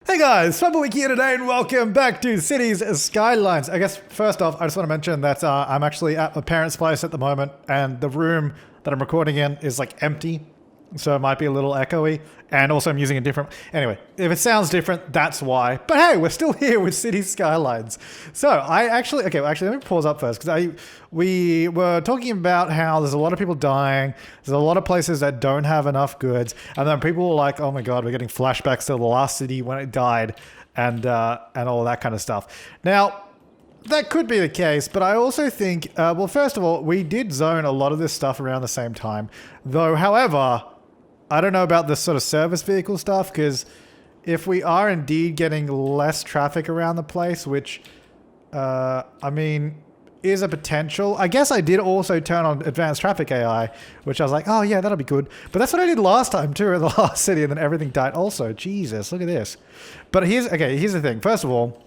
Hey guys, Flabaliki here today and welcome back to Cities Skylines. I guess first off, I just want to mention that I'm actually at my parents' place at the moment and the room that I'm recording in is like empty. So it might be a little echoey, and also I'm using a different... Anyway, if it sounds different, that's why. But hey, we're still here with Cities Skylines. So I actually... Okay, well, actually, let me pause up first, because we were talking about how there's a lot of people dying, there's a lot of places that don't have enough goods, and then people were like, oh my god, we're getting flashbacks to the last city when it died, and all that kind of stuff. Now... that could be the case, but I also think, well, first of all, we did zone a lot of this stuff around the same time. Though, however, I don't know about this sort of service vehicle stuff, because if we are indeed getting less traffic around the place, which, I mean, is a potential. I guess I did also turn on advanced traffic AI, which I was like, oh yeah, that'll be good. But that's what I did last time too in the last city, and then everything died also. Jesus, look at this. But here's the thing. First of all,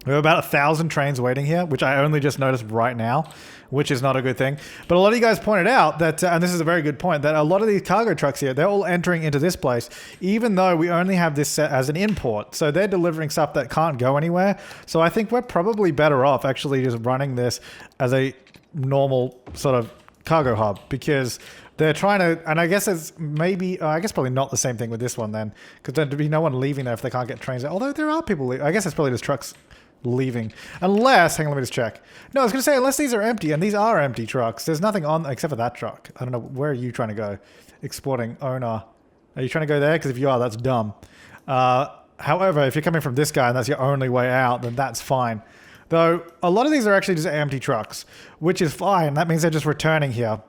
we have about 1,000 trains waiting here, which I only just noticed right now, which is not a good thing. But a lot of you guys pointed out that, and this is a very good point, that a lot of these cargo trucks here, they're all entering into this place, even though we only have this set as an import. So they're delivering stuff that can't go anywhere. So I think we're probably better off actually just running this as a normal sort of cargo hub, because they're trying to, and I guess it's maybe, I guess probably not the same thing with this one then, because there'd be no one leaving there if they can't get trains. Although there are people, I guess it's probably just trucks leaving. Unless, hang on, let me just check. No, I was going to say, unless these are empty, and these are empty trucks. There's nothing on, except for that truck. I don't know, where are you trying to go? Exporting owner. Are you trying to go there? Because if you are, that's dumb. However, if you're coming from this guy and that's your only way out, then that's fine. Though, a lot of these are actually just empty trucks, which is fine. That means they're just returning here.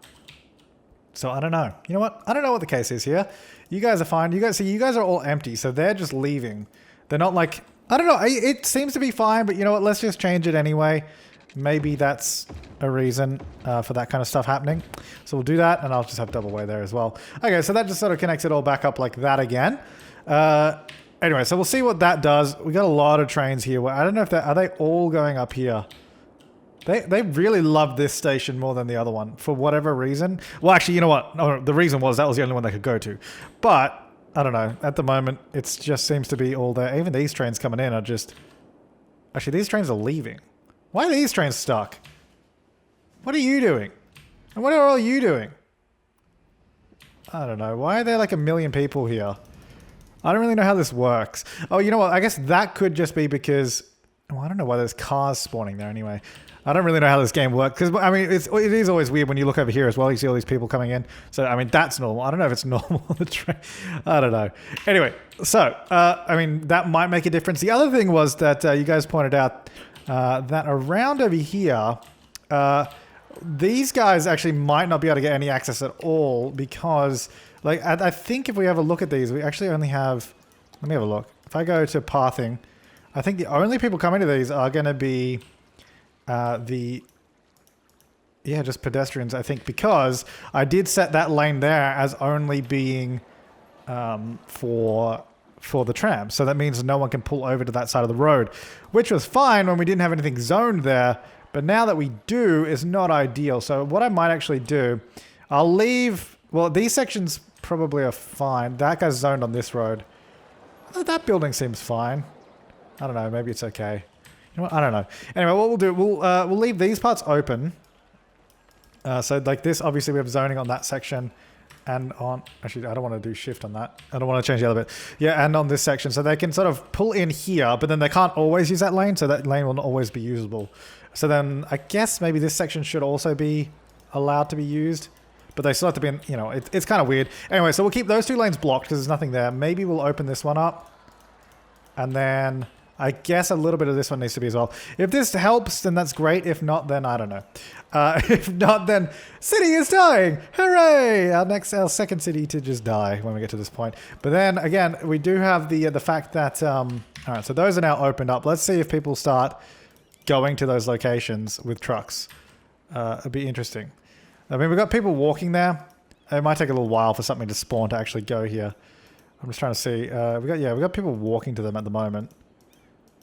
So I don't know. You know what? I don't know what the case is here. You guys are fine. You guys are all empty, so they're just leaving. They're not like... I don't know, it seems to be fine, but you know what, let's just change it anyway. Maybe that's a reason for that kind of stuff happening. So we'll do that, and I'll just have double way there as well. Okay, so that just sort of connects it all back up like that again. Anyway, so we'll see what that does. We got a lot of trains here. I don't know if are they all going up here? They really love this station more than the other one, for whatever reason. Well, actually, you know what? No, the reason was that was the only one they could go to. But... I don't know. At the moment, it just seems to be all there. Even these trains coming in are just... Actually, these trains are leaving. Why are these trains stuck? What are you doing? And what are all you doing? I don't know. Why are there like 1 million people here? I don't really know how this works. Oh, you know what? I guess that could just be because... Well, I don't know why there's cars spawning there anyway. I don't really know how this game works. Because, I mean, it is always weird when you look over here as well. You see all these people coming in. So, I mean, that's normal. I don't know if it's normal on the train. I don't know. Anyway, so, I mean, that might make a difference. The other thing was that you guys pointed out that around over here, these guys actually might not be able to get any access at all because, like, I think if we have a look at these, we actually only have... Let me have a look. If I go to pathing, I think the only people coming to these are going to be... just pedestrians, I think, because I did set that lane there as only being for the tram. So that means no one can pull over to that side of the road, which was fine when we didn't have anything zoned there. But now that we do, it's not ideal. So what I might actually do, I'll leave... Well, these sections probably are fine. That guy's zoned on this road. That building seems fine. I don't know. Maybe it's okay. You know what? I don't know. Anyway, what we'll do, we'll leave these parts open. So like this, obviously we have zoning on that section and on... Actually, I don't want to do shift on that. I don't want to change the other bit. Yeah, and on this section. So they can sort of pull in here, but then they can't always use that lane, so that lane will not always be usable. So then I guess maybe this section should also be allowed to be used. But they still have to be in... You know, it's kind of weird. Anyway, so we'll keep those two lanes blocked because there's nothing there. Maybe we'll open this one up. And then... I guess a little bit of this one needs to be as well. If this helps, then that's great. If not, then I don't know. If not, then city is dying. Hooray! Our second city to just die when we get to this point. But then again, we do have the fact that all right. So those are now opened up. Let's see if people start going to those locations with trucks. It'd be interesting. I mean, we've got people walking there. It might take a little while for something to spawn to actually go here. I'm just trying to see. We got people walking to them at the moment.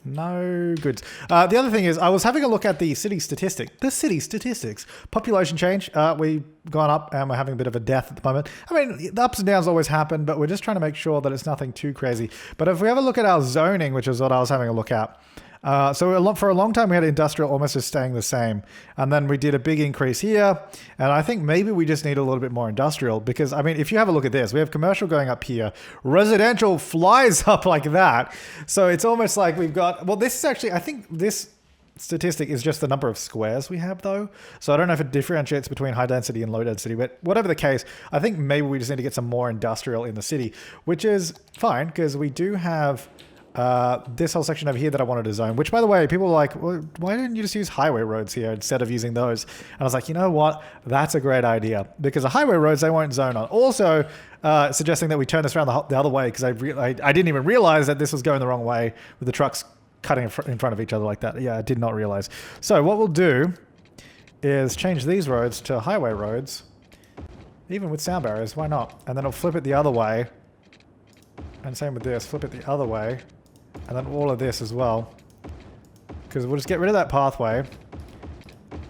No goods. The other thing is, I was having a look at the city statistic. The city statistics. Population change. We've gone up and we're having a bit of a death at the moment. I mean, the ups and downs always happen, but we're just trying to make sure that it's nothing too crazy. But if we have a look at our zoning, which is what I was having a look at. So for a long time, we had industrial almost just staying the same. And then we did a big increase here. And I think maybe we just need a little bit more industrial because, I mean, if you have a look at this, we have commercial going up here. Residential flies up like that. So it's almost like we've got, well, this is actually, I think this statistic is just the number of squares we have though. So I don't know if it differentiates between high density and low density, but whatever the case, I think maybe we just need to get some more industrial in the city, which is fine because we do have this whole section over here that I wanted to zone, which by the way, people are like, well, why didn't you just use highway roads here instead of using those? And I was like, you know what? That's a great idea because the highway roads, they won't zone on. Also, suggesting that we turn this around the other way because I didn't even realize that this was going the wrong way with the trucks cutting in front of each other like that. Yeah, I did not realize. So what we'll do is change these roads to highway roads, even with sound barriers. Why not? And then I'll flip it the other way. And same with this, flip it the other way. And then all of this as well. Because we'll just get rid of that pathway.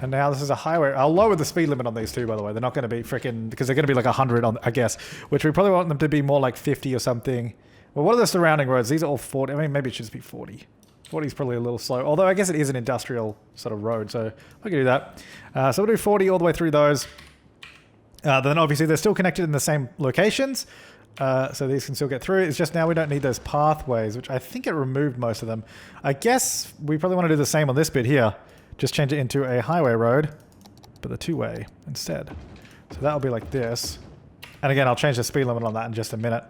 And now this is a highway. I'll lower the speed limit on these two, by the way. They're not going to be freaking... Because they're going to be like 100 on, I guess. Which we probably want them to be more like 50 or something. Well, what are the surrounding roads? These are all 40. I mean, maybe it should just be 40. 40 is probably a little slow. Although I guess it is an industrial sort of road. So I can do that. So we'll do 40 all the way through those. Then obviously they're still connected in the same locations. So these can still get through. It's just now we don't need those pathways, which I think it removed most of them. I guess we probably want to do the same on this bit here. Just change it into a highway road, but the two-way instead. So that'll be like this. And again, I'll change the speed limit on that in just a minute.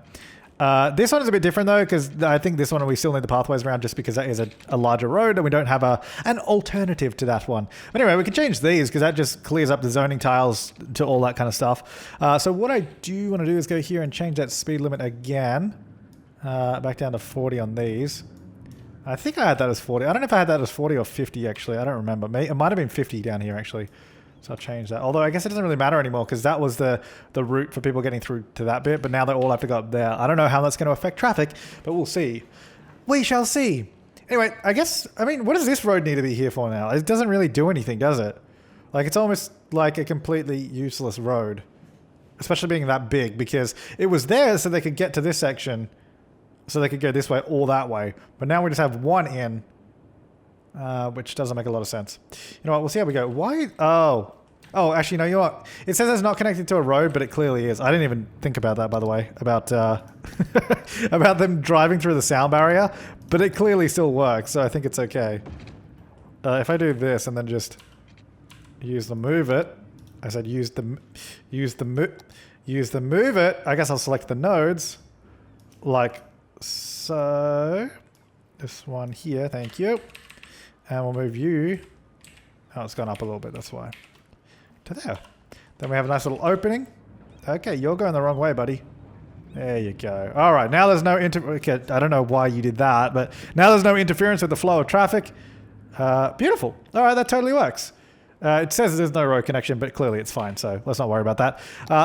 This one is a bit different though, because I think this one we still need the pathways around just because that is a larger road and we don't have an alternative to that one. But anyway, we can change these because that just clears up the zoning tiles to all that kind of stuff. So what I do want to do is go here and change that speed limit again. Back down to 40 on these. I think I had that as 40. I don't know if I had that as 40 or 50 actually. I don't remember. It might have been 50 down here actually. So I'll change that. Although I guess it doesn't really matter anymore because that was the route for people getting through to that bit. But now they all have to go up there. I don't know how that's going to affect traffic, but we'll see. We shall see. Anyway, I mean, what does this road need to be here for now? It doesn't really do anything, does it? Like, it's almost like a completely useless road. Especially being that big because it was there so they could get to this section. So they could go this way or that way. But now we just have one in. Which doesn't make a lot of sense. You know what? We'll see how we go. Why? Oh, actually, no, you know what? It says it's not connected to a road, but it clearly is. I didn't even think about that, by the way, about about them driving through the sound barrier, but it clearly still works, so I think it's okay. If I do this and then just use the move it, I said use the move it. I guess I'll select the nodes, like so. This one here, thank you. And we'll move you. Oh, it's gone up a little bit, that's why. To there. Then we have a nice little opening. Okay, you're going the wrong way, buddy. There you go. All right, now there's no okay, I don't know why you did that, but now there's no interference with the flow of traffic. Beautiful. All right, that totally works. It says there's no road connection, but clearly it's fine, so let's not worry about that.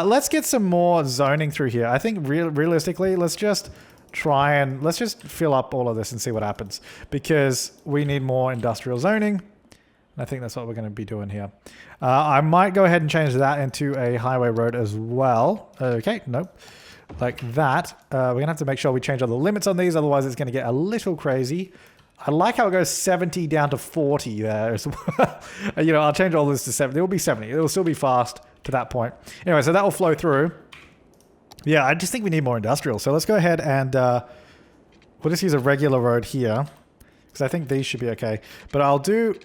Let's get some more zoning through here. I think realistically, let's just fill up all of this and see what happens because we need more industrial zoning. And I think that's what we're going to be doing here. I might go ahead and change that into a highway road as well. Okay, nope. Like that. We're going to have to make sure we change all the limits on these. Otherwise, it's going to get a little crazy. I like how it goes 70 down to 40 there as well. You know, I'll change all this to 70. It will be 70. It will still be fast to that point. Anyway, so that will flow through. Yeah, I just think we need more industrial. So let's go ahead and we'll just use a regular road here because I think these should be okay. But I'll do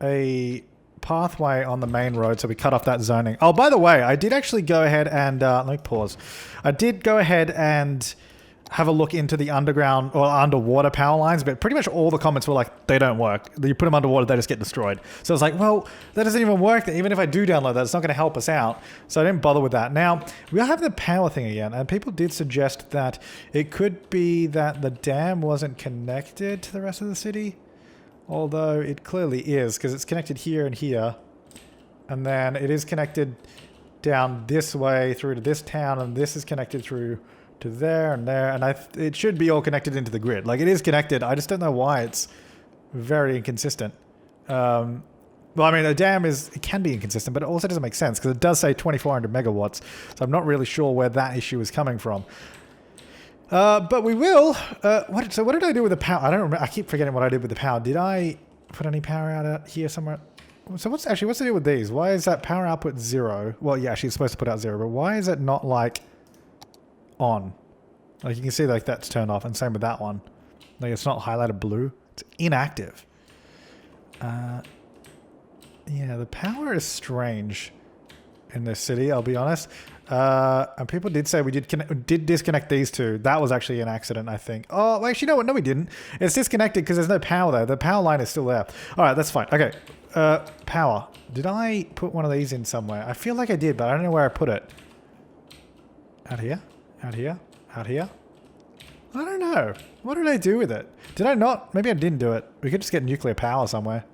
a pathway on the main road so we cut off that zoning. Oh, by the way, I did actually go ahead and let me pause. I did go ahead and have a look into the underground or underwater power lines, but pretty much all the comments were like, they don't work. You put them underwater, they just get destroyed. So I was like, well, that doesn't even work. Even if I do download that, it's not going to help us out. So I didn't bother with that. Now, we are having the power thing again, and people did suggest that it could be that the dam wasn't connected to the rest of the city, although it clearly is, because it's connected here and here, and then it is connected down this way through to this town, and this is connected through to there and there, and it should be all connected into the grid. Like, it is connected. I just don't know why it's very inconsistent. Well, I mean, a dam it can be inconsistent, but it also doesn't make sense because it does say 2400 megawatts. So I'm not really sure where that issue is coming from. But we will. So what did I do with the power? I don't remember. I keep forgetting what I did with the power. Did I put any power out here somewhere? So what's the deal with these? Why is that power output 0? Well, yeah, she's supposed to put out 0, but why is it not like on? Like, you can see like that's turned off, and same with that one. Like, it's not highlighted blue. It's inactive. Yeah, the power is strange in this city, I'll be honest. And people did say we did disconnect these two. That was actually an accident, I think. Oh, well, actually, no, we didn't. It's disconnected because there's no power there. The power line is still there. All right, that's fine. Okay, power. Did I put one of these in somewhere? I feel like I did, but I don't know where I put it. Out here? Out here? Out here? I don't know. What did I do with it? Did I not? Maybe I didn't do it. We could just get nuclear power somewhere.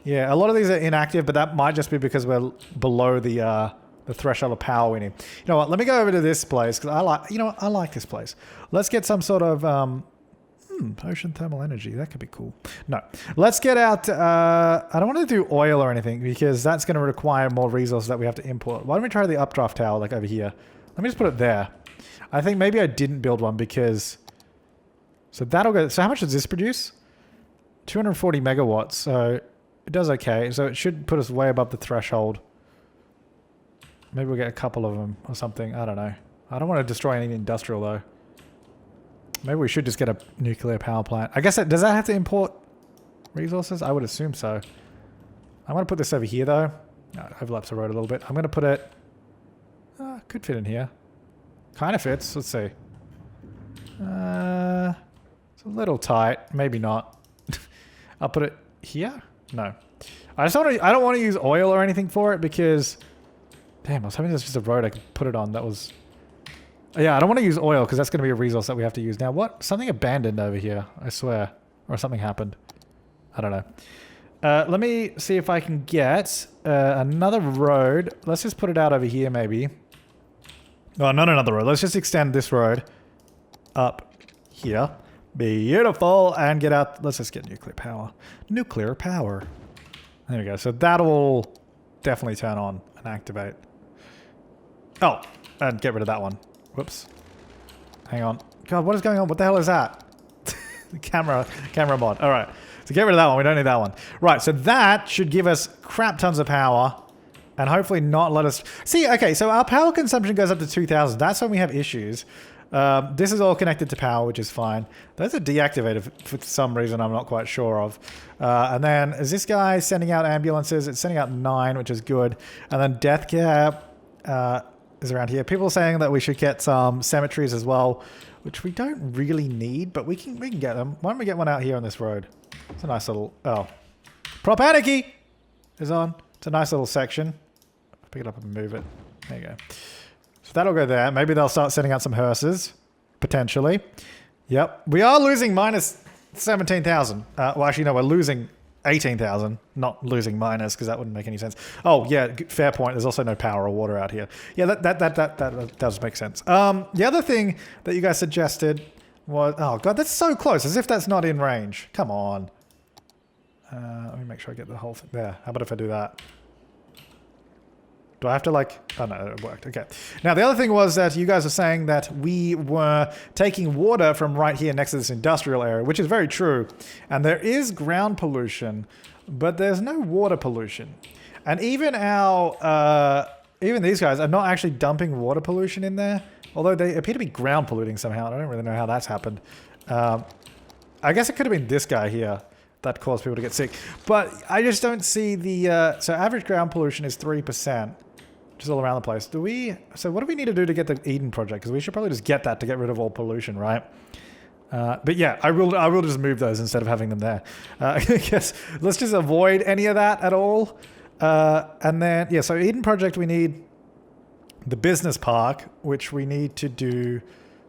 Yeah, a lot of these are inactive, but that might just be because we're below the threshold of power we need. You know what? Let me go over to this place because I like this place. Let's get some sort of ocean thermal energy. That could be cool. No, let's get out. I don't want to do oil or anything because that's going to require more resources that we have to import. Why don't we try the updraft tower like over here? Let me just put it there. I think maybe I didn't build one because. So that'll go. So how much does this produce? 240 megawatts. So it does okay. So it should put us way above the threshold. Maybe we'll get a couple of them or something. I don't know. I don't want to destroy any industrial though. Maybe we should just get a nuclear power plant. I guess does that have to import resources? I would assume so. I'm going to put this over here though. No, it overlaps the road a little bit. I'm going to put it... could fit in here. Kind of fits. Let's see. It's a little tight. Maybe not. I'll put it here? No. I don't want to use oil or anything for it because... Damn, I was hoping there's just a road I could put it on. That was... Yeah, I don't want to use oil because that's going to be a resource that we have to use. Now, what? Something abandoned over here, I swear. Or something happened. I don't know. Let me see if I can get another road. Let's just put it out over here, maybe. Oh, not another road. Let's just extend this road up here. Beautiful. And get out. Let's just get nuclear power. Nuclear power. There we go. So that'll definitely turn on and activate. Oh, and get rid of that one. Whoops. Hang on. God, what is going on? What the hell is that? The camera mod. All right. So get rid of that one. We don't need that one. Right. So that should give us crap tons of power and hopefully not let us... See, okay. So our power consumption goes up to 2,000. That's when we have issues. This is all connected to power, which is fine. Those are deactivated for some reason I'm not quite sure of. And then is this guy sending out ambulances? It's sending out 9, which is good. And then death care is around here. People are saying that we should get some cemeteries as well, which we don't really need, but we can get them. Why don't we get one out here on this road? It's a nice little... Oh. Propaniki is on. It's a nice little section. I'll pick it up and move it. There you go. So that'll go there. Maybe they'll start sending out some hearses, potentially. Yep. We are losing minus 17,000. Well, actually, no, we're losing 18,000. Not losing minus, because that wouldn't make any sense. Oh, yeah, fair point. There's also no power or water out here. Yeah, that does make sense. The other thing that you guys suggested was... Oh, God, that's so close. As if that's not in range. Come on. Let me make sure I get the whole thing there. How about if I do that? Do I have to like... Oh, no, it worked. Okay. Now, the other thing was that you guys are saying that we were taking water from right here next to this industrial area, which is very true. And there is ground pollution, but there's no water pollution. And even even these guys are not actually dumping water pollution in there, although they appear to be ground polluting somehow. I don't really know how that's happened. I guess it could have been this guy here that caused people to get sick. But I just don't see the... so average ground pollution is 3%. Just all around the place. So what do we need to do to get the Eden project? Because we should probably just get that to get rid of all pollution, right? But yeah, I will just move those instead of having them there. I guess let's just avoid any of that at all. And then, yeah, so Eden project, we need the business park, which we need to do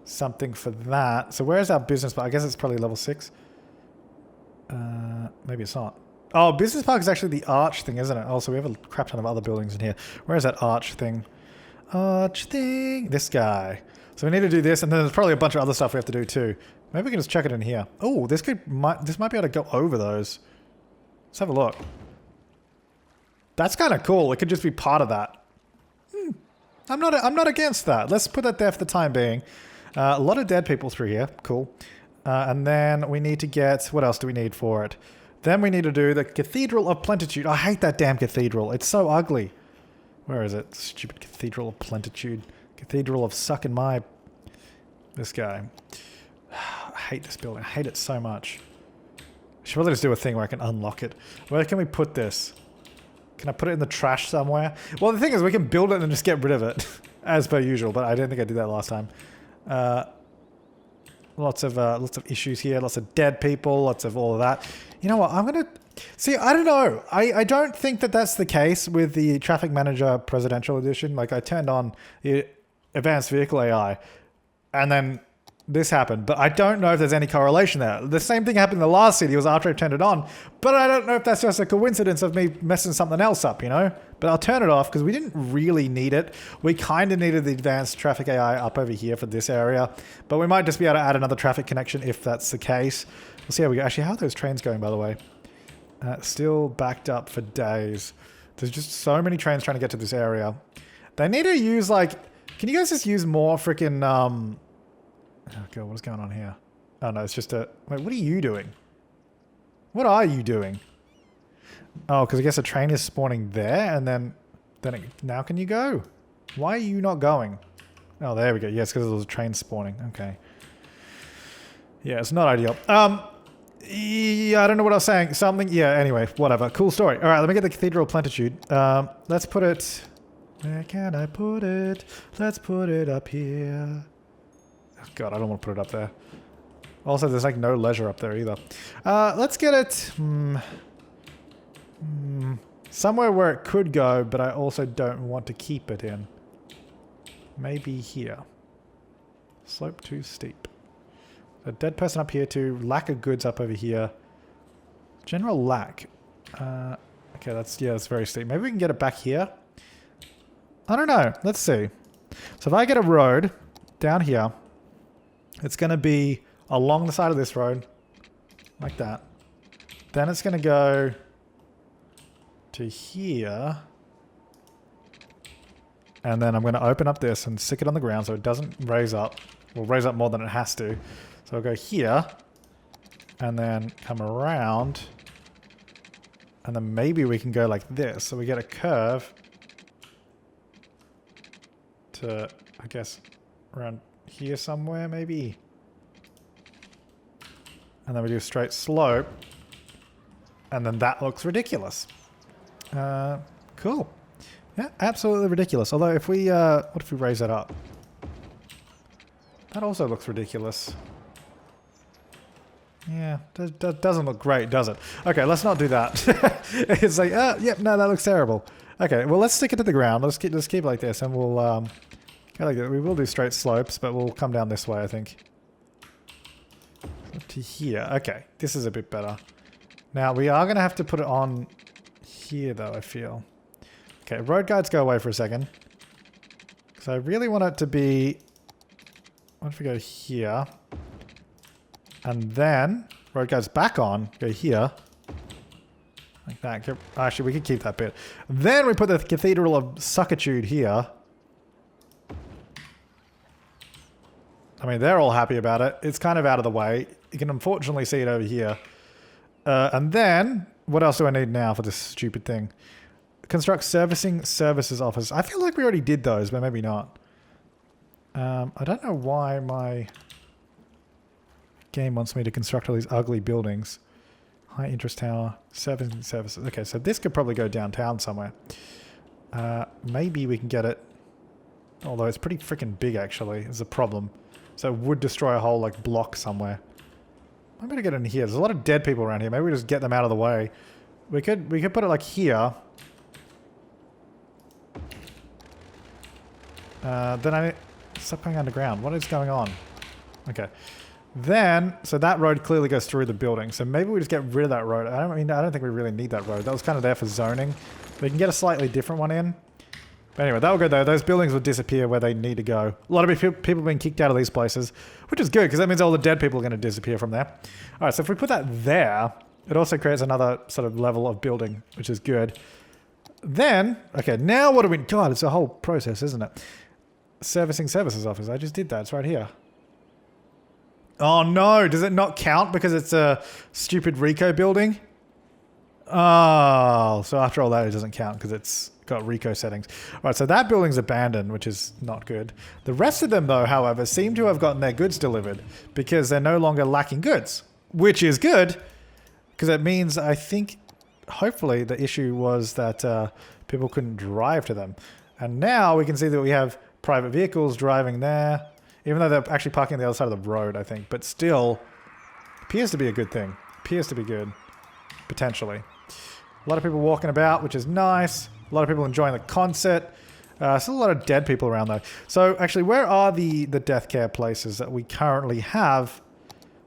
something for that. So where's our business park? I guess it's probably level 6. Maybe it's not. Oh, business park is actually the arch thing, isn't it? Oh, so we have a crap ton of other buildings in here. Where is that arch thing? Arch thing. This guy. So we need to do this, and then there's probably a bunch of other stuff we have to do too. Maybe we can just check it in here. Oh, this might be able to go over those. Let's have a look. That's kind of cool. It could just be part of that. I'm not against that. Let's put that there for the time being. A lot of dead people through here. Cool. And then we need to get... What else do we need for it? Then we need to do the Cathedral of Plentitude. I hate that damn cathedral. It's so ugly. Where is it? Stupid Cathedral of Plentitude. Cathedral of sucking my... This guy. I hate this building. I hate it so much. I should probably just do a thing where I can unlock it. Where can we put this? Can I put it in the trash somewhere? Well, the thing is, we can build it and just get rid of it. As per usual, but I don't think I did that last time. Lots of issues here. Lots of dead people. Lots of all of that. You know what? I'm going to... See, I don't know. I don't think that that's the case with the Traffic Manager Presidential Edition. Like, I turned on the Advanced Vehicle AI, and then this happened. But I don't know if there's any correlation there. The same thing happened in the last city. It was after I turned it on. But I don't know if that's just a coincidence of me messing something else up, you know? But I'll turn it off because we didn't really need it. We kind of needed the Advanced Traffic AI up over here for this area. But we might just be able to add another traffic connection if that's the case. We'll see how we go. Actually, how are those trains going, by the way? Still backed up for days. There's just so many trains trying to get to this area. They need to use, like... Can you guys just use more freaking... Oh, God, what is going on here? Oh, no, it's just a... Wait, what are you doing? What are you doing? Oh, because I guess a train is spawning there, and then now can you go? Why are you not going? Oh, there we go. Yes, because there was a train spawning. Okay. Yeah, it's not ideal. Yeah, I don't know what I was saying. Something... Yeah, anyway, whatever. Cool story. All right, let me get the Cathedral of Plentitude. Let's put it... Where can I put it? Let's put it up here. Oh, God, I don't want to put it up there. Also, there's like no leisure up there either. Let's get it... somewhere where it could go, but I also don't want to keep it in. Maybe here. Slope too steep. A dead person up here too. Lack of goods up over here. General lack. Okay, that's very steep. Maybe we can get it back here. I don't know. Let's see. So if I get a road down here, it's going to be along the side of this road, like that. Then it's going to go to here. And then I'm going to open up this and stick it on the ground so it doesn't raise up. Well, raise up more than it has to. So I'll go here. And then come around. And then maybe we can go like this. So we get a curve to, I guess, around here somewhere, maybe. And then we do a straight slope. And then that looks ridiculous. Cool. Yeah, absolutely ridiculous. Although if we, what if we raise that up? That also looks ridiculous. Yeah, doesn't look great, does it? Okay, let's not do that. It's like, yep, no, that looks terrible. Okay, well, let's stick it to the ground. Let's keep it like this, and we'll, go like that. We will do straight slopes, but we'll come down this way, I think. Up to here. Okay, this is a bit better. Now, we are going to have to put it on here, though, I feel. Okay, road guides go away for a second. Because I really want it to be... What if we go here? And then, road guides back on, go here. Like that. Actually, we could keep that bit. Then we put the Cathedral of Suckitude here. I mean, they're all happy about it. It's kind of out of the way. You can unfortunately see it over here. And then, what else do I need now for this stupid thing? Construct Servicing Services Office. I feel like we already did those, but maybe not. I don't know why my game wants me to construct all these ugly buildings. High interest tower, servicing services. Okay, so this could probably go downtown somewhere. Maybe we can get it. Although it's pretty freaking big, actually, is a problem. So it would destroy a whole like block somewhere. I'm gonna get in here. There's a lot of dead people around here. Maybe we just get them out of the way. We could put it like here. Then I stop going underground. What is going on? Okay. Then, so that road clearly goes through the building. So maybe we just get rid of that road. I don't think we really need that road. That was kind of there for zoning. We can get a slightly different one in. But anyway, that'll go there. Those buildings will disappear where they need to go. A lot of people have been kicked out of these places, which is good because that means all the dead people are going to disappear from there. All right, so if we put that there, it also creates another sort of level of building, which is good. Then, okay, now what do we... God, it's a whole process, isn't it? Servicing services office. I just did that. It's right here. Oh, no. Does it not count because it's a stupid Rico building? Oh, so after all that, it doesn't count because it's got Rico settings. All right, so that building's abandoned, which is not good. The rest of them, though, however, seem to have gotten their goods delivered because they're no longer lacking goods, which is good because it means, I think, hopefully the issue was that people couldn't drive to them. And now we can see that we have private vehicles driving there, even though they're actually parking on the other side of the road, I think. But still, appears to be a good thing. Appears to be good, potentially. A lot of people walking about, which is nice. A lot of people enjoying the concert. Still a lot of dead people around though. So actually, where are the death care places that we currently have?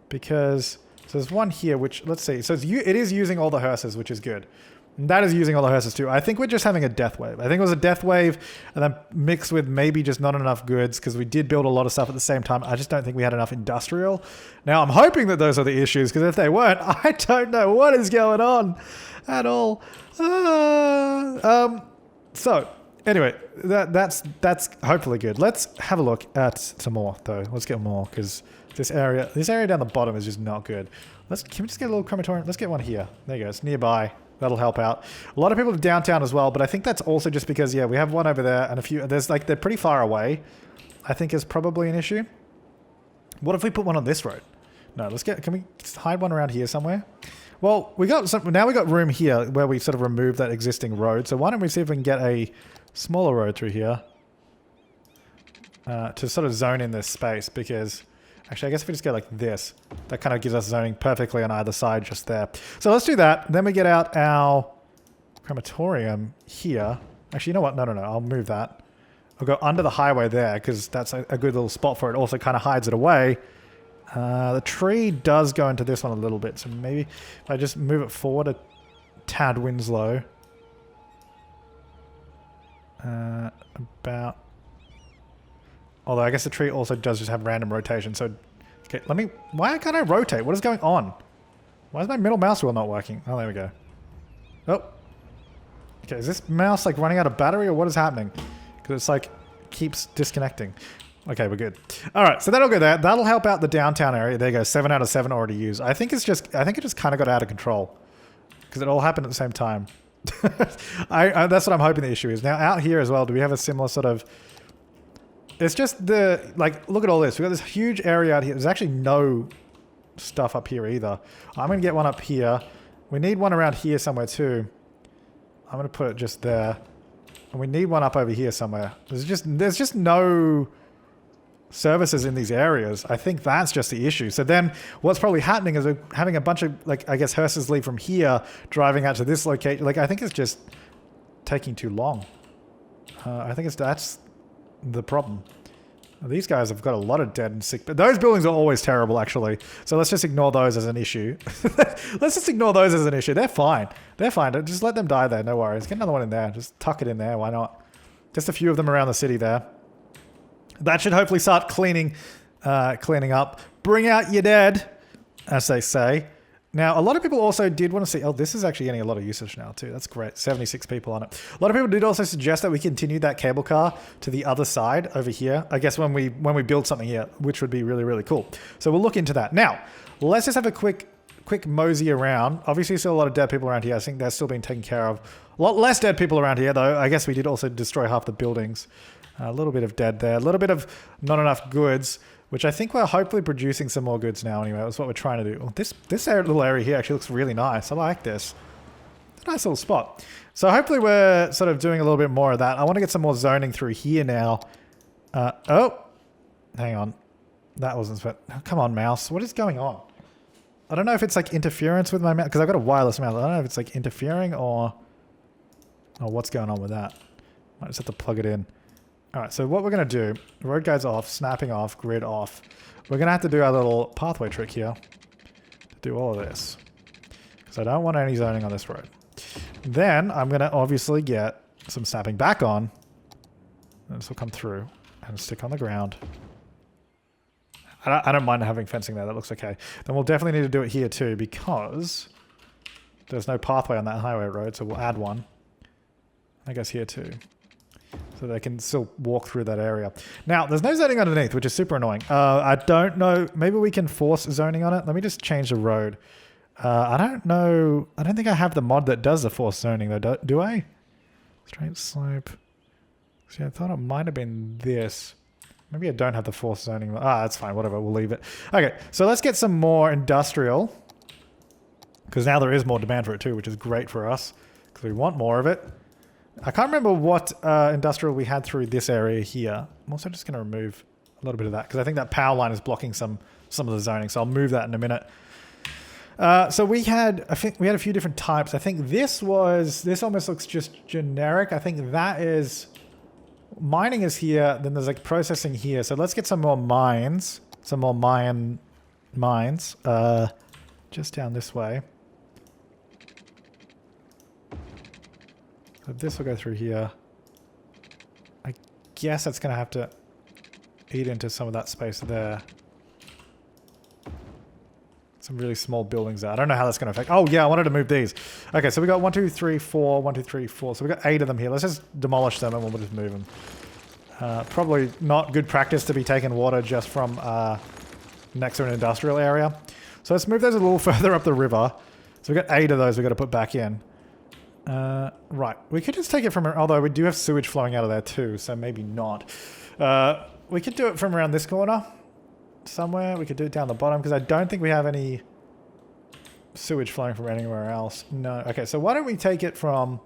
Because so there's one here, which, let's see. So it is using all the hearses, which is good. And that is using all the hearses too. I think we're just having a death wave. I think it was a death wave and then mixed with maybe just not enough goods because we did build a lot of stuff at the same time. I just don't think we had enough industrial. Now I'm hoping that those are the issues because if they weren't, I don't know what is going on at all. So anyway, that's hopefully good. Let's have a look at some more though. Let's get more because this area down the bottom is just not good. Can we just get a little crematorium? Let's get one here. There you go. It's nearby. That'll help out. A lot of people are downtown as well, but I think that's also just because, yeah, we have one over there and a few, they're pretty far away. I think is probably an issue. What if we put one on this road? No, can we hide one around here somewhere? Well, now we got room here where we sort of removed that existing road. So why don't we see if we can get a smaller road through here to sort of zone in this space because actually I guess if we just go like this, that kind of gives us zoning perfectly on either side just there. So let's do that. Then we get out our crematorium here. Actually, you know what? No. I'll move that. I'll go under the highway there because that's a good little spot for it. Also kind of hides it away. The tree does go into this one a little bit, so maybe if I just move it forward a tad Winslow. About... Although I guess the tree also does just have random rotation, so... Okay, why can't I rotate? What is going on? Why is my middle mouse wheel not working? Oh, there we go. Oh. Okay, is this mouse like running out of battery or what is happening? Because it's like, keeps disconnecting. Okay, we're good. All right, so that'll go there. That'll help out the downtown area. There you go, 7 out of 7 already used. I think it just kind of got out of control because it all happened at the same time. That's what I'm hoping the issue is. Now out here as well, do we have a similar sort of... It's just look at all this. We've got this huge area out here. There's actually no stuff up here either. I'm going to get one up here. We need one around here somewhere too. I'm going to put it just there. And we need one up over here somewhere. There's just no services in these areas. I think that's just the issue. So then what's probably happening is we're having a bunch of, I guess, hearses leave from here, driving out to this location. I think it's just taking too long. I think that's the problem. These guys have got a lot of dead and sick, but those buildings are always terrible, actually. So let's just ignore those as an issue. Let's just ignore those as an issue. They're fine. They're fine. Just let them die there. No worries. Get another one in there. Just tuck it in there. Why not? Just a few of them around the city there. That should hopefully start cleaning up. Bring out your dead, as they say. Now, a lot of people also did want to see... Oh, this is actually getting a lot of usage now, too. That's great. 76 people on it. A lot of people did also suggest that we continue that cable car to the other side over here. I guess when we build something here, which would be really, really cool. So we'll look into that. Now, let's just have a quick mosey around. Obviously, still a lot of dead people around here. I think they're still being taken care of. A lot less dead people around here, though. I guess we did also destroy half the buildings. A little bit of dead there. A little bit of not enough goods, which I think we're hopefully producing some more goods now anyway. That's what we're trying to do. Oh, this little area here actually looks really nice. I like this. It's a nice little spot. So hopefully we're sort of doing a little bit more of that. I want to get some more zoning through here now. Oh, hang on. That wasn't... Oh, come on, mouse. What is going on? I don't know if it's like interference with my mouse, because I've got a wireless mouse. I don't know if it's like interfering or what's going on with that. I just have to plug it in. All right, so what we're going to do, road guides off, snapping off, grid off. We're going to have to do our little pathway trick here to do all of this. Because I don't want any zoning on this road. Then I'm going to obviously get some snapping back on And this will come through and stick on the ground. I don't mind having fencing there. That looks okay. Then we'll definitely need to do it here too because there's no pathway on that highway road, so we'll add one. I guess here too. So they can still walk through that area. Now, there's no zoning underneath, which is super annoying. I don't know. Maybe we can force zoning on it. Let me just change the road. I don't know. I don't think I have the mod that does the force zoning though. Do I? Straight slope. See, I thought it might have been this. Maybe I don't have the force zoning. That's fine. Whatever. We'll leave it. Okay, so let's get some more industrial. Because now there is more demand for it too, which is great for us. Because we want more of it. I can't remember what industrial we had through this area here. I'm also just going to remove a little bit of that. Because I think that power line is blocking some of the zoning. So I'll move that in a minute. So we had, I think we had a few different types. I think this almost looks just generic. I think that is... Mining is here, then there's like processing here. So let's get some more mines. Some more Mayan mines. Just down this way. So this will go through here. I guess that's going to have to eat into some of that space there. Some really small buildings there. I don't know how that's going to affect... Oh, yeah, I wanted to move these. Okay, so we got 1, 2, 3, 4, 1, 2, 3, 4. So we got 8 of them here. Let's just demolish them and we'll just move them. Probably not good practice to be taking water just from next to an industrial area. So let's move those a little further up the river. So we've got 8 of those we've got to put back in. Right. We could just take it from... Although we do have sewage flowing out of there too, so maybe not. We could do it from around this corner. Somewhere. We could do it down the bottom because I don't think we have any sewage flowing from anywhere else. No. Okay, so why don't we take it from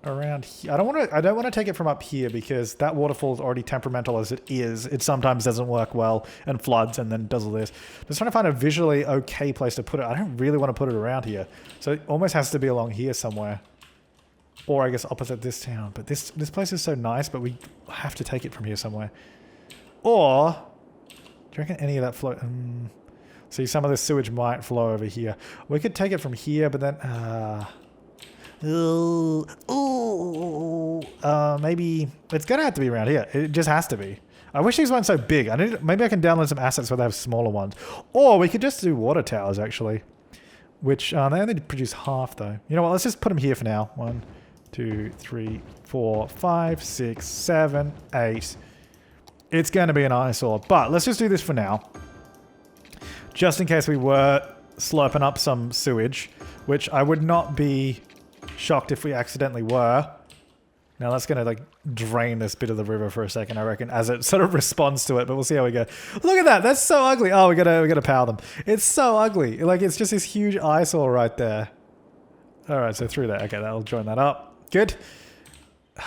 around here? I don't want to take it from up here because that waterfall is already temperamental as it is. It sometimes doesn't work well and floods and then does all this. Just trying to find a visually okay place to put it. I don't really want to put it around here. So it almost has to be along here somewhere. Or I guess opposite this town. But this place is so nice, but we have to take it from here somewhere. Or... Do you reckon any of that flow... see, some of the sewage might flow over here. We could take it from here, but then... maybe... It's going to have to be around here. It just has to be. I wish these weren't so big. Maybe I can download some assets where they have smaller ones. Or we could just do water towers, actually. Which, they only produce half, though. You know what? Let's just put them here for now. 1, 2, 3, 4, 5, 6, 7, 8... It's going to be an eyesore, but let's just do this for now. Just in case we were slurping up some sewage, which I would not be shocked if we accidentally were. Now that's going to like drain this bit of the river for a second, I reckon, as it sort of responds to it, but we'll see how we go. Look at that. That's so ugly. Oh, we gotta power them. It's so ugly. Like it's just this huge eyesore right there. All right, so through there. Okay, that'll join that up. Good.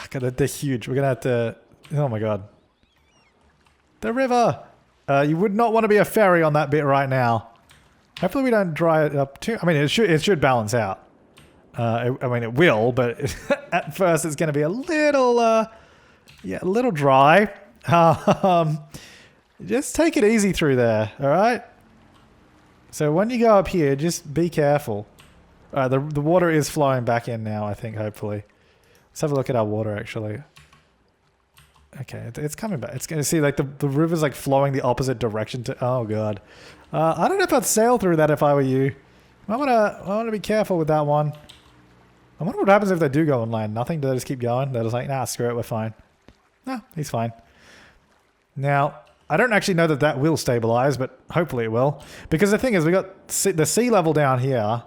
God, they're huge. We're going to have to... Oh my God. The river! You would not want to be a ferry on that bit right now. Hopefully we don't dry it up too... I mean, it should balance out. I mean, it will, but at first it's going to be a little... a little dry. Just take it easy through there, alright? So when you go up here, just be careful. The water is flowing back in now, I think, hopefully. Let's have a look at our water, actually. Okay, it's coming back. It's going to see like the river's like flowing the opposite direction to... Oh God. I don't know if I'd sail through that if I were you. I want to be careful with that one. I wonder what happens if they do go on land. Nothing? Do they just keep going? They're just like, nah, screw it, we're fine. No, he's fine. Now, I don't actually know that will stabilize, but hopefully it will. Because the thing is, we got the sea level down here,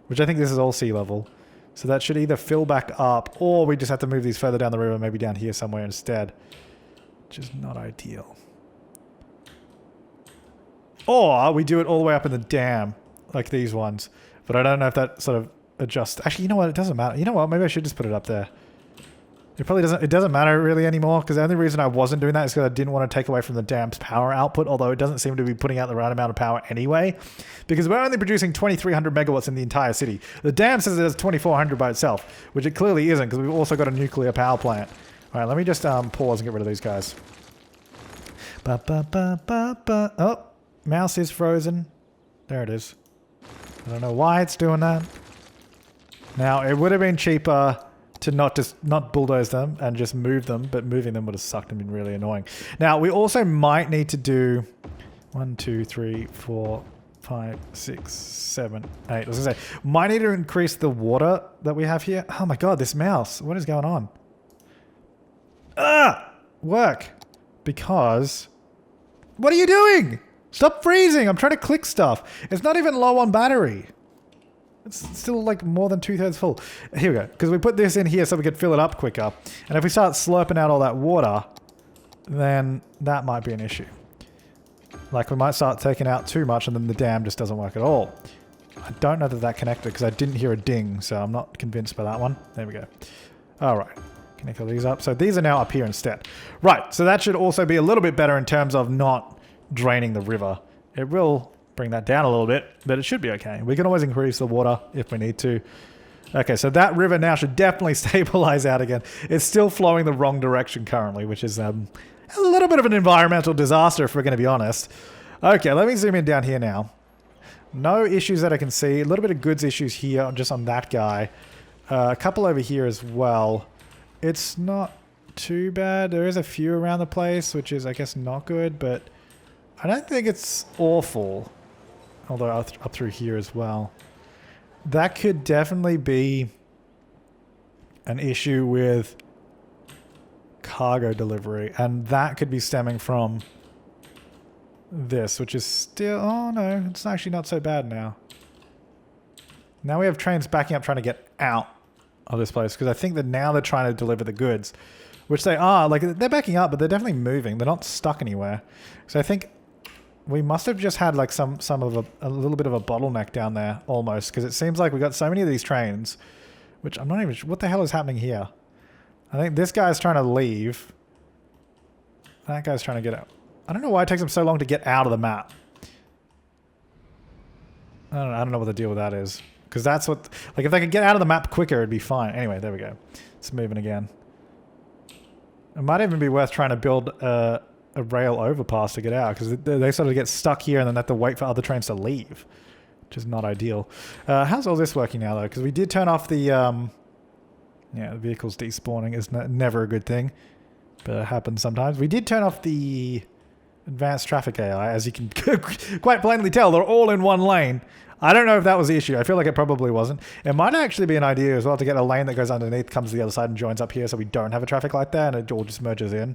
which I think this is all sea level. So that should either fill back up, or we just have to move these further down the river, maybe down here somewhere instead. Which is not ideal. Or we do it all the way up in the dam, like these ones. But I don't know if that sort of adjusts. Actually, you know what? It doesn't matter. You know what? Maybe I should just put it up there. It probably doesn't. It doesn't matter really anymore, because the only reason I wasn't doing that is because I didn't want to take away from the dam's power output, although it doesn't seem to be putting out the right amount of power anyway, because we're only producing 2,300 megawatts in the entire city. The dam says it has 2,400 by itself, which it clearly isn't, because we've also got a nuclear power plant. All right, let me just pause and get rid of these guys. Oh, mouse is frozen. There it is. I don't know why it's doing that. Now, it would have been cheaper to not bulldoze them and just move them, but moving them would have sucked and been really annoying. Now, we also might need to do 1, 2, 3, 4, 5, 6, 7, 8. I was gonna say, might need to increase the water that we have here. Oh my god, this mouse. What is going on? Work. Because... What are you doing? Stop freezing. I'm trying to click stuff. It's not even low on battery. It's still like more than 2/3 full. Here we go. Because we put this in here so we could fill it up quicker. And if we start slurping out all that water, then that might be an issue. Like we might start taking out too much and then the dam just doesn't work at all. I don't know that that connected because I didn't hear a ding, so I'm not convinced by that one. There we go. All right. Connect all these up. So these are now up here instead. Right. So that should also be a little bit better in terms of not draining the river. It will bring that down a little bit, but it should be okay. We can always increase the water if we need to. Okay, so that river now should definitely stabilize out again. It's still flowing the wrong direction currently, which is a little bit of an environmental disaster if we're going to be honest. Okay, let me zoom in down here now. No issues that I can see. A little bit of goods issues here just on that guy. A couple over here as well. It's not too bad. There is a few around the place, which is, I guess, not good, but I don't think it's awful. Although up through here as well. That could definitely be an issue with cargo delivery, and that could be stemming from this, which is still... Oh no, it's actually not so bad now. Now we have trains backing up trying to get out of this place, because I think that now they're trying to deliver the goods, which they are. Like, they're backing up, but they're definitely moving. They're not stuck anywhere. So I think we must have just had like some of a little bit of a bottleneck down there almost, because it seems like we got so many of these trains, which I'm not even sure what the hell is happening here. I think this guy's trying to leave. That guy's trying to get out. I don't know why it takes them so long to get out of the map. I don't know what the deal with that is. Because that's what... Like, if they could get out of the map quicker, it'd be fine. Anyway, there we go. It's moving again. It might even be worth trying to build a rail overpass to get out. Because they sort of get stuck here and then have to wait for other trains to leave. Which is not ideal. How's all this working now, though? Because we did turn off the... yeah, the vehicles despawning is never a good thing. But it happens sometimes. We did turn off the advanced traffic AI. As you can quite plainly tell, they're all in one lane. I don't know if that was the issue. I feel like it probably wasn't. It might actually be an idea as well to get a lane that goes underneath, comes to the other side and joins up here so we don't have a traffic light there and it all just merges in.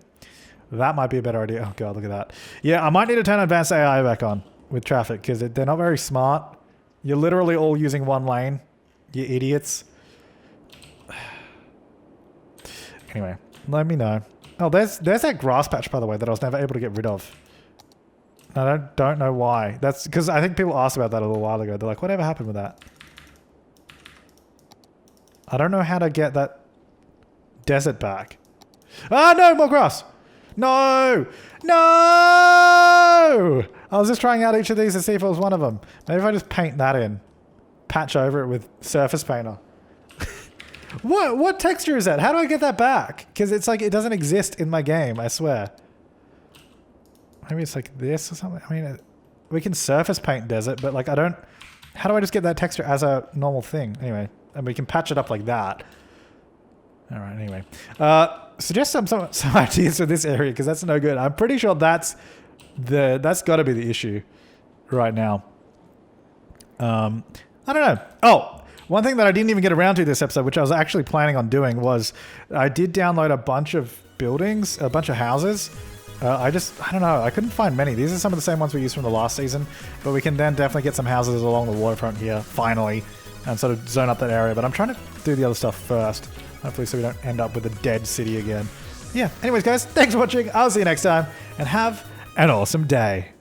That might be a better idea. Oh god, look at that. Yeah, I might need to turn advanced AI back on with traffic because they're not very smart. You're literally all using one lane. You idiots. Anyway, let me know. Oh, there's that grass patch, by the way, that I was never able to get rid of. I don't know why. That's because I think people asked about that a little while ago. They're like, whatever happened with that? I don't know how to get that desert back. Ah, no, more grass. No! No! I was just trying out each of these to see if it was one of them. Maybe if I just paint that in. Patch over it with surface painter. What texture is that? How do I get that back? Because it's like it doesn't exist in my game, I swear. Maybe it's like this or something. I mean, we can surface paint desert, but like I don't... How do I just get that texture as a normal thing? Anyway, and we can patch it up like that. Alright, anyway. Suggest some ideas for this area, because that's no good. I'm pretty sure that's got to be the issue right now. I don't know. Oh! One thing that I didn't even get around to this episode, which I was actually planning on doing, was I did download a bunch of buildings, a bunch of houses. I don't know, I couldn't find many. These are some of the same ones we used from the last season, but we can then definitely get some houses along the waterfront here, finally, and sort of zone up that area. But I'm trying to do the other stuff first, hopefully so we don't end up with a dead city again. Yeah, anyways guys, thanks for watching, I'll see you next time, and have an awesome day.